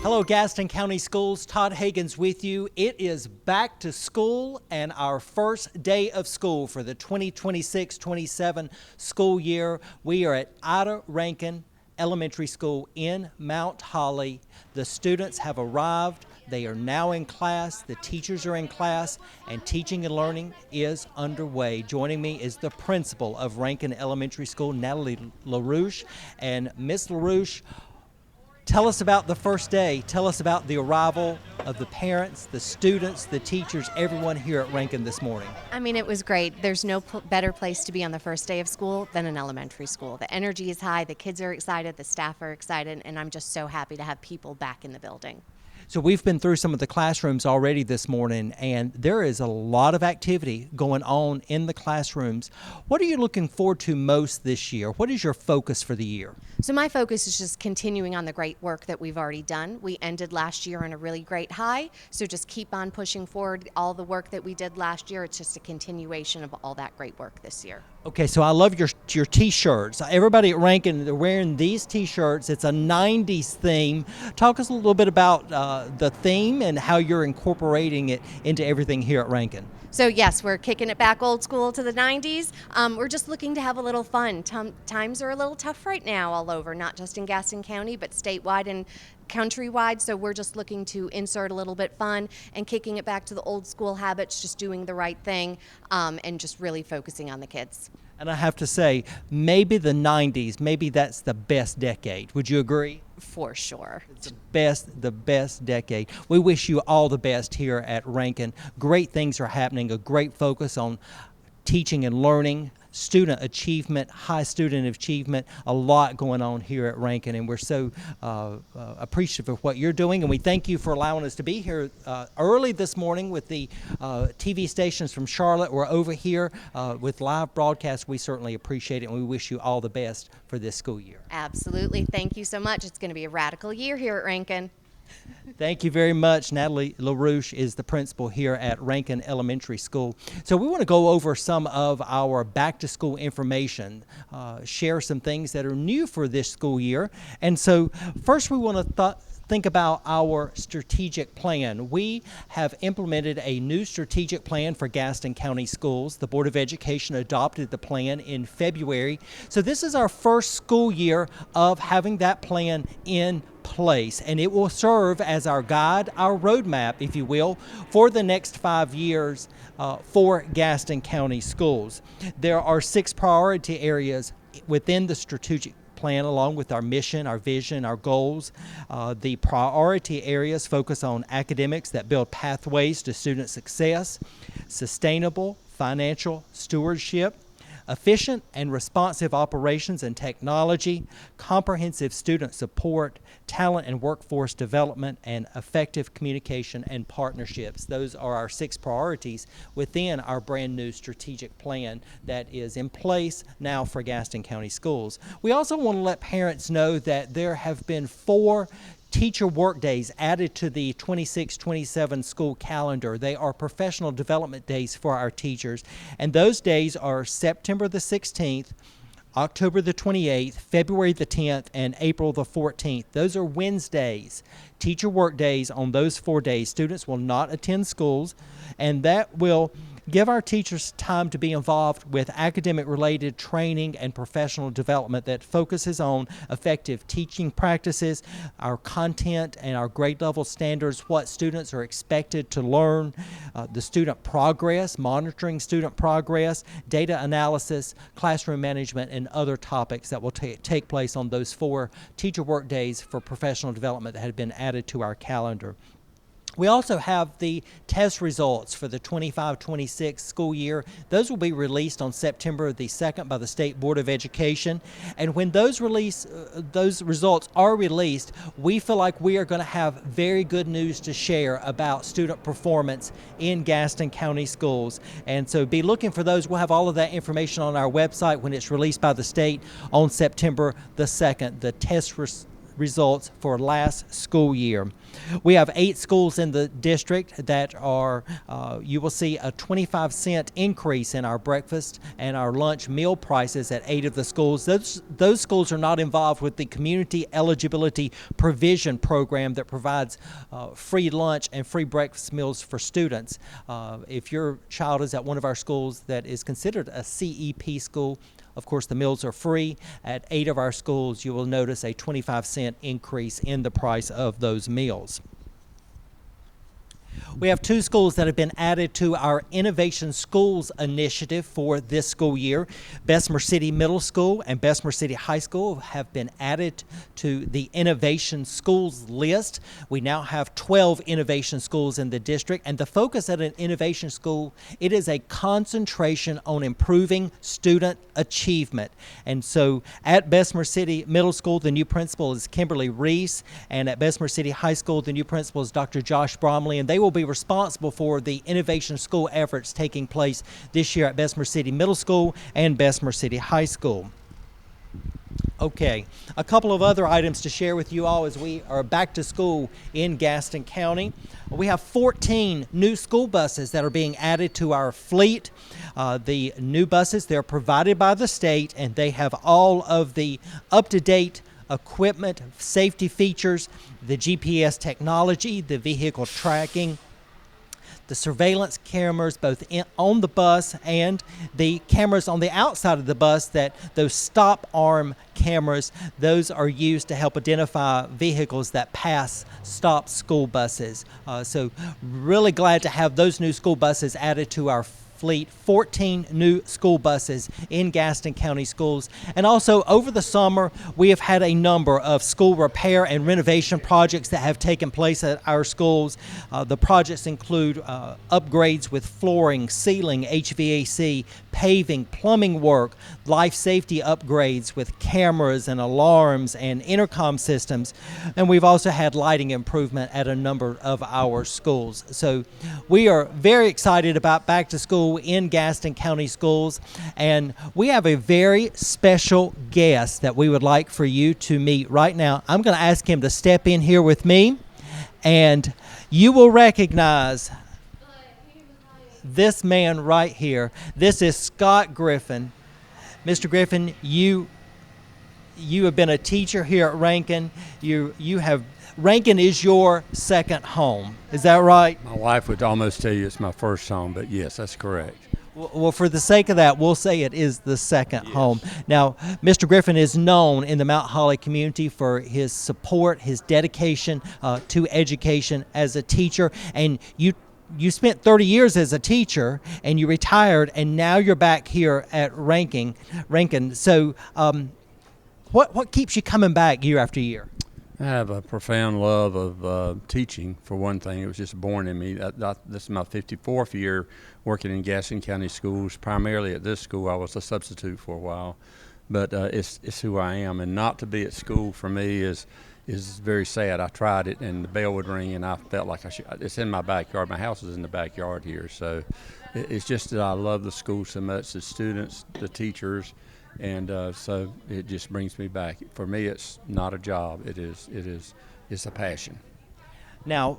Hello, Gaston County Schools. Todd Hagan's with you. It is back to school and our first day of school for the 2026-27 school year. We are at Ida Rankin Elementary School in Mount Holly. The students have arrived. They are now in class. The teachers are in class, and teaching and learning is underway. Joining me is the principal of Rankin Elementary School, Natalie LaRouche. And Miss LaRouche, tell us about the first day. Tell us about the arrival of the parents, the students, the teachers, everyone here at Rankin this morning. I mean, it was great. There's no better place to be on the first day of school than an elementary school. The energy is high, the kids are excited, the staff are excited, and I'm just so happy to have people back in the building. So we've been through some of the classrooms already this morning, and there is a lot of activity going on in the classrooms. What are you looking forward to most this year? What is your focus for the year? So my focus is just continuing on the great work that we've already done. We ended last year on a really great high, so just keep on pushing forward all the work that we did last year. It's just a continuation of all that great work this year. Okay, so I love your T-shirts. Everybody at Rankin, they're wearing these T-shirts. It's a 90s theme. Talk us a little bit about the theme and how you're incorporating it into everything here at Rankin. So yes, we're kicking it back old school to the 90s. We're just looking to have a little fun. Times are a little tough right now all over, not just in Gaston County, but statewide and countrywide. So we're just looking to insert a little bit fun and kicking it back to the old school habits, just doing the right thing and just really focusing on the kids. And I have to say, maybe the 90s, maybe that's the best decade. Would you agree? For sure. It's the best decade. We wish you all the best here at Rankin. Great things are happening, a great focus on teaching and learning, student achievement, high student achievement, a lot going on here at Rankin, and we're so appreciative of what you're doing, and we thank you for allowing us to be here early this morning with the TV stations from Charlotte. We're over here with live broadcasts. We certainly appreciate it, and we wish you all the best for this school year. Absolutely. Thank you so much. It's going to be a radical year here at Rankin. Thank you very much. Natalie LaRouche is the principal here at Rankin Elementary School. So we want to go over some of our back-to-school information, share some things that are new for this school year. And so first we want to think about our strategic plan. We have implemented a new strategic plan for Gaston County Schools. The Board of Education adopted the plan in February. So this is our first school year of having that plan in place, and it will serve as our guide, our roadmap, if you will, for the next 5 years for Gaston County Schools. There are 6 priority areas within the strategic plan, along with our mission, our vision, our goals. The priority areas focus on academics that build pathways to student success, sustainable financial stewardship, efficient and responsive operations and technology, comprehensive student support, talent and workforce development, and effective communication and partnerships. Those are our 6 priorities within our brand new strategic plan that is in place now for Gaston County Schools. We also want to let parents know that there have been 4 teacher work days added to the 26-27 school calendar. They are professional development days for our teachers, and those days are September the 16th, October the 28th, February the 10th, and April the 14th. Those are Wednesdays. Teacher work days on those 4 days. Students will not attend schools, and that will give our teachers time to be involved with academic-related training and professional development that focuses on effective teaching practices, our content and our grade level standards, what students are expected to learn, the student progress, monitoring student progress, data analysis, classroom management, and other topics that will take place on those 4 teacher work days for professional development that have been added to our calendar. We also have the test results for the 25-26 school year. Those will be released on September the 2nd by the State Board of Education. And when those results are released, we feel like we are going to have very good news to share about student performance in Gaston County Schools. And so be looking for those. We'll have all of that information on our website when it's released by the state on September the 2nd. The results for last school year. We have 8 schools in the district that are, you will see a 25-cent increase in our breakfast and our lunch meal prices at 8 of the schools. Those schools are not involved with the Community Eligibility Provision Program that provides free lunch and free breakfast meals for students. If your child is at one of our schools that is considered a CEP school, of course, the meals are free. At 8 of our schools, you will notice a 25-cent increase in the price of those meals. We have 2 schools that have been added to our Innovation Schools initiative for this school year. Bessemer City Middle School and Bessemer City High School have been added to the Innovation Schools list. We now have 12 Innovation Schools in the district, and the focus at an Innovation School, it is a concentration on improving student achievement. And so at Bessemer City Middle School, the new principal is Kimberly Reese, and at Bessemer City High School, the new principal is Dr. Josh Bromley, and they will be responsible for the Innovation School efforts taking place this year at Bessemer City Middle School and Bessemer City High School. Okay, a couple of other items to share with you all as we are back to school in Gaston County. We have 14 new school buses that are being added to our fleet. The new buses, they're provided by the state, and they have all of the up-to-date equipment, safety features, the GPS technology, the vehicle tracking, the surveillance cameras both on the bus and the cameras on the outside of the bus, that those stop arm cameras, those are used to help identify vehicles that pass stop school buses. So really glad to have those new school buses added to our fleet. 14 new school buses in Gaston County Schools. And also over the summer, we have had a number of school repair and renovation projects that have taken place at our schools. The projects include upgrades with flooring, ceiling, HVAC, paving, plumbing work, life safety upgrades with cameras and alarms and intercom systems. And we've also had lighting improvement at a number of our schools. So we are very excited about back to school in Gaston County Schools, and we have a very special guest that we would like for you to meet right now. I'm going to ask him to step in here with me, and you will recognize this man right here. This is Scott Griffin. Mr. Griffin, you have been a teacher here at Rankin. Rankin is your second home. Is that right? My wife would almost tell you it's my first home, but yes, that's correct. Well, for the sake of that, we'll say it is the second home. Now, Mr. Griffin is known in the Mount Holly community for his support, his dedication to education as a teacher, and you spent 30 years as a teacher, and you retired, and now you're back here at Rankin. So what keeps you coming back year after year? I have a profound love of teaching, for one thing. It was just born in me. This is my 54th year working in Gaston County Schools. Primarily at this school, I was a substitute for a while. But it's who I am. And not to be at school for me is very sad. I tried it, and the bell would ring, and I felt like I should. It's in my backyard. My house is in the backyard here. So it's just that I love the school so much, the students, the teachers. And so it just brings me back. For me, it's not a job. It's a passion. Now,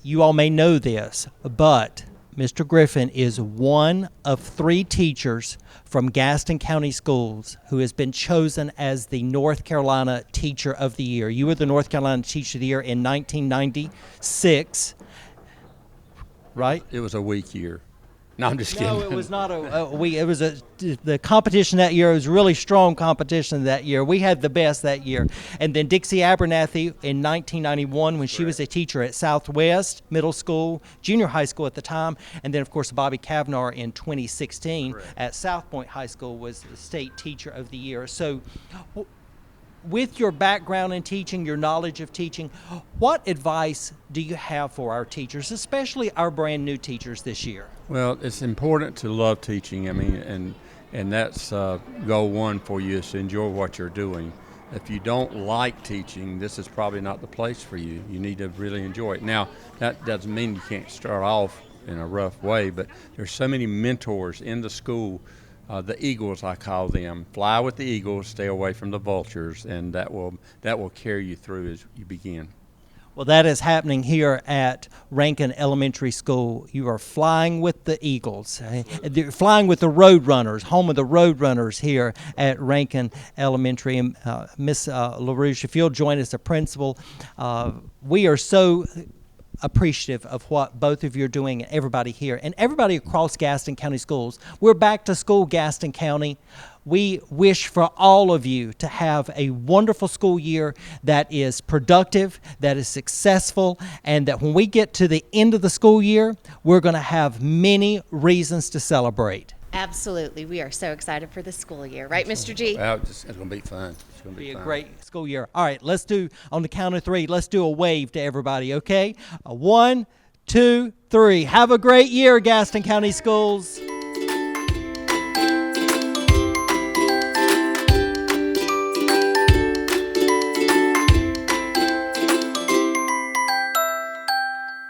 you all may know this, but Mr. Griffin is one of 3 teachers from Gaston County Schools who has been chosen as the North Carolina Teacher of the Year. You were the North Carolina Teacher of the Year in 1996, right? It was a weak year. No, I'm just kidding. No, it was not the competition that year was really strong competition that year. We had the best that year. And then Dixie Abernathy in 1991 when she was a teacher at Southwest Middle School, junior high school at the time. And then, of course, Bobby Kavnar in 2016 at South Point High School was the State Teacher of the Year. So with your background in teaching, your knowledge of teaching, what advice do you have for our teachers, especially our brand new teachers this year? Well, it's important to love teaching. I mean, and that's goal one for you, is to enjoy what you're doing. If you don't like teaching, this is probably not the place for you. You need to really enjoy it. Now, that doesn't mean you can't start off in a rough way, but there's so many mentors in the school the eagles, I call them. Fly with the eagles, stay away from the vultures, and that will carry you through as you begin. Well, that is happening here at Rankin Elementary School. You are flying with the Eagles, You're flying with the Roadrunners, home of the Roadrunners here at Rankin Elementary. And Miss LaRouche, if you'll join us, the principal, we are so appreciative of what both of you are doing, and everybody here and everybody across Gaston County Schools. We're back to school, Gaston County. We wish for all of you to have a wonderful school year that is productive, that is successful, and that when we get to the end of the school year, we're going to have many reasons to celebrate. Absolutely. We are so excited for the school year. Right, Mr. G? Well, it's going to be fun. It's going to Be be a fun. great school year. All right, let's do, on the count of three, let's do a wave to everybody, okay? 1, 2, 3. Have a great year, Gaston County Schools.